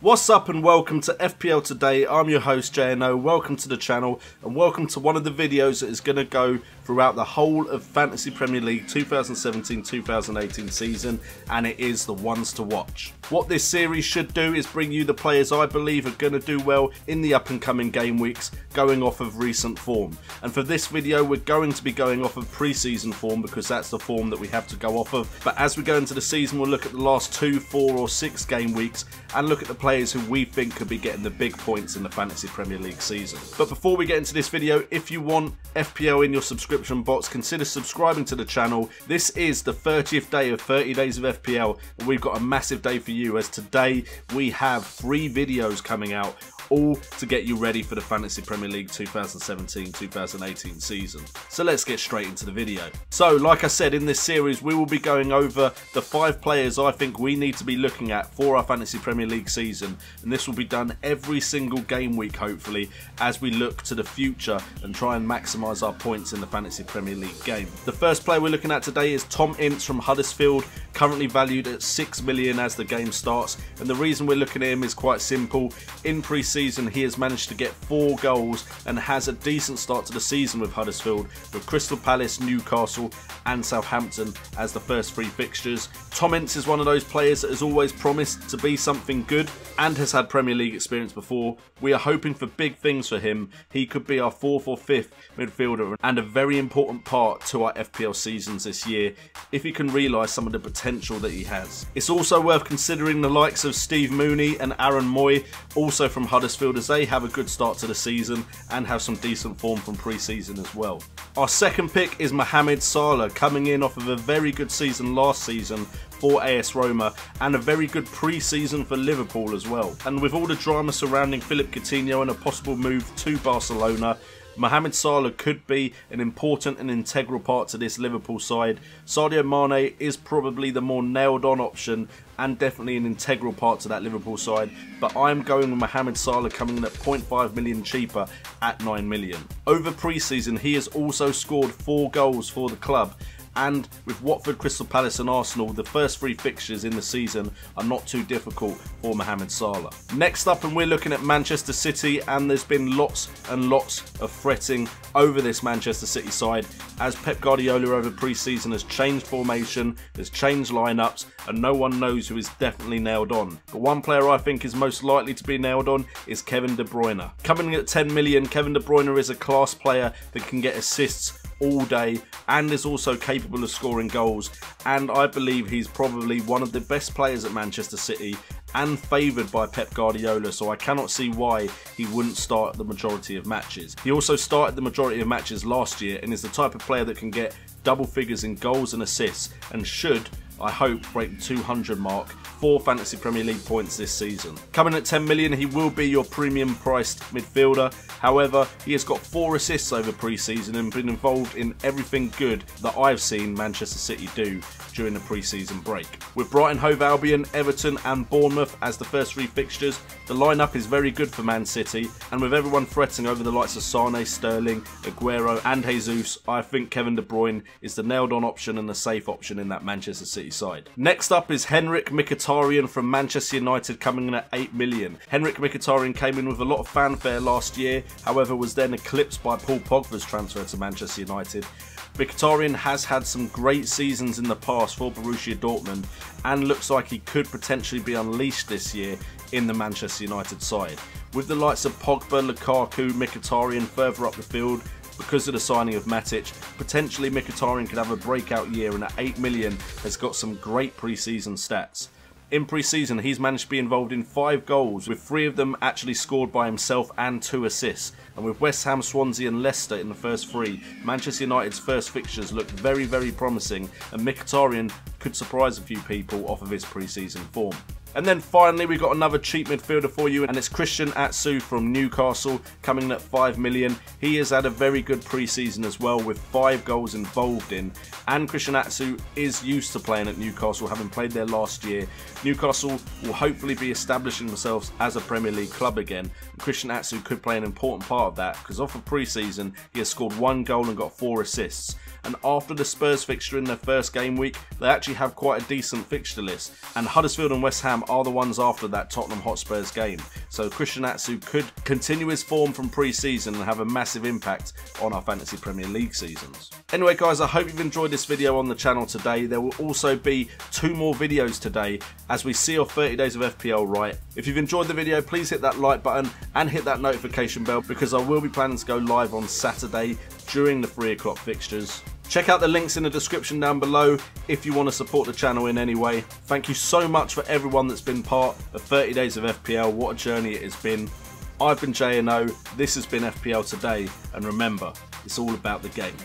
What's up and welcome to FPL Today. I'm your host JNO, welcome to the channel and welcome to one of the videos that is going to go throughout the whole of Fantasy Premier League 2017-2018 season, and it is the ones to watch. What this series should do is bring you the players I believe are going to do well in the up and coming game weeks, going off of recent form. And for this video we're going to be going off of pre-season form because that's the form that we have to go off of. But as we go into the season we'll look at the last 2, 4 or 6 game weeks and look at the players who we think could be getting the big points in the Fantasy Premier League season. But before we get into this video, if you want FPL in your subscription box, consider subscribing to the channel. This is the 30th day of 30 days of FPL and we've got a massive day for you, as today we have 3 videos coming out, all to get you ready for the Fantasy Premier League 2017-2018 season. So let's get straight into the video. So like I said, in this series we will be going over the 5 players I think we need to be looking at for our Fantasy Premier League season, and this will be done every single game week hopefully as we look to the future and try and maximise our points in the Fantasy Premier League game. The first player we're looking at today is Tom Ince from Huddersfield, currently valued at 6 million as the game starts, and the reason we're looking at him is quite simple. In pre-season he has managed to get 4 goals and has a decent start to the season with Huddersfield, with Crystal Palace, Newcastle and Southampton as the first 3 fixtures. Tom Ince is one of those players that has always promised to be something good and has had Premier League experience before. We are hoping for big things for him. He could be our 4th or 5th midfielder and a very important part to our FPL seasons this year if he can realise some of the potential that he has. It's also worth considering the likes of Steve Mooney and Aaron Moy, also from Huddersfield, as they have a good start to the season and have some decent form from pre-season as well. Our second pick is Mohamed Salah, coming in off of a very good season last season for AS Roma and a very good pre-season for Liverpool as well. And with all the drama surrounding Philippe Coutinho and a possible move to Barcelona, Mohamed Salah could be an important and integral part to this Liverpool side. Sadio Mane is probably the more nailed on option and definitely an integral part to that Liverpool side, but I'm going with Mohamed Salah coming in at 0.5 million cheaper at 9 million. Over pre-season he has also scored 4 goals for the club, and with Watford, Crystal Palace and Arsenal, the first 3 fixtures in the season are not too difficult for Mohamed Salah. Next up, and we're looking at Manchester City, and there's been lots and lots of fretting over this Manchester City side as Pep Guardiola over pre-season has changed formation, has changed lineups, and no one knows who is definitely nailed on. But one player I think is most likely to be nailed on is Kevin De Bruyne. Coming in at 10 million, Kevin De Bruyne is a class player that can get assists all day and is also capable of scoring goals, and I believe he's probably one of the best players at Manchester City and favoured by Pep Guardiola, so I cannot see why he wouldn't start the majority of matches. He also started the majority of matches last year and is the type of player that can get double figures in goals and assists and should, I hope, break the 200 mark for Fantasy Premier League points this season. Coming at 10 million, he will be your premium priced midfielder. However, he has got 4 assists over pre-season and been involved in everything good that I've seen Manchester City do during the pre-season break. With Brighton, Hove Albion, Everton and Bournemouth as the first 3 fixtures, the lineup is very good for Man City, and with everyone fretting over the likes of Sane, Sterling, Aguero and Jesus, I think Kevin De Bruyne is the nailed on option and the safe option in that Manchester City side. Next up is Henrik Mkhitaryan from Manchester United, coming in at 8 million. Henrik Mkhitaryan came in with a lot of fanfare last year, however was then eclipsed by Paul Pogba's transfer to Manchester United. Mkhitaryan has had some great seasons in the past for Borussia Dortmund and looks like he could potentially be unleashed this year in the Manchester United side. With the likes of Pogba, Lukaku, Mkhitaryan further up the field, because of the signing of Matic, potentially Mkhitaryan could have a breakout year, and at 8 million has got some great pre-season stats. In pre-season he's managed to be involved in 5 goals, with 3 of them actually scored by himself and 2 assists. And with West Ham, Swansea and Leicester in the first 3, Manchester United's first fixtures look very, very promising, and Mkhitaryan could surprise a few people off of his pre-season form. And then finally we've got another cheap midfielder for you, and it's Christian Atsu from Newcastle, coming in at 5 million. He has had a very good pre-season as well, with 5 goals involved in, and Christian Atsu is used to playing at Newcastle, having played there last year. Newcastle will hopefully be establishing themselves as a Premier League club again. Christian Atsu could play an important part of that, because off of pre-season he has scored 1 goal and got 4 assists. And after the Spurs fixture in their first game week, they actually have quite a decent fixture list, and Huddersfield and West Ham Sam are the ones after that Tottenham Hotspur's game. So Christian Atsu could continue his form from pre-season and have a massive impact on our Fantasy Premier League seasons. Anyway guys, I hope you've enjoyed this video on the channel today. There will also be 2 more videos today as we see our 30 days of FPL right. If you've enjoyed the video, please hit that like button and hit that notification bell, because I will be planning to go live on Saturday during the 3 o'clock fixtures. Check out the links in the description down below if you want to support the channel in any way. Thank you so much for everyone that's been part of 30 days of FPL. What a journey it has been. I've been JNO, this has been FPL Today, and remember, it's all about the game.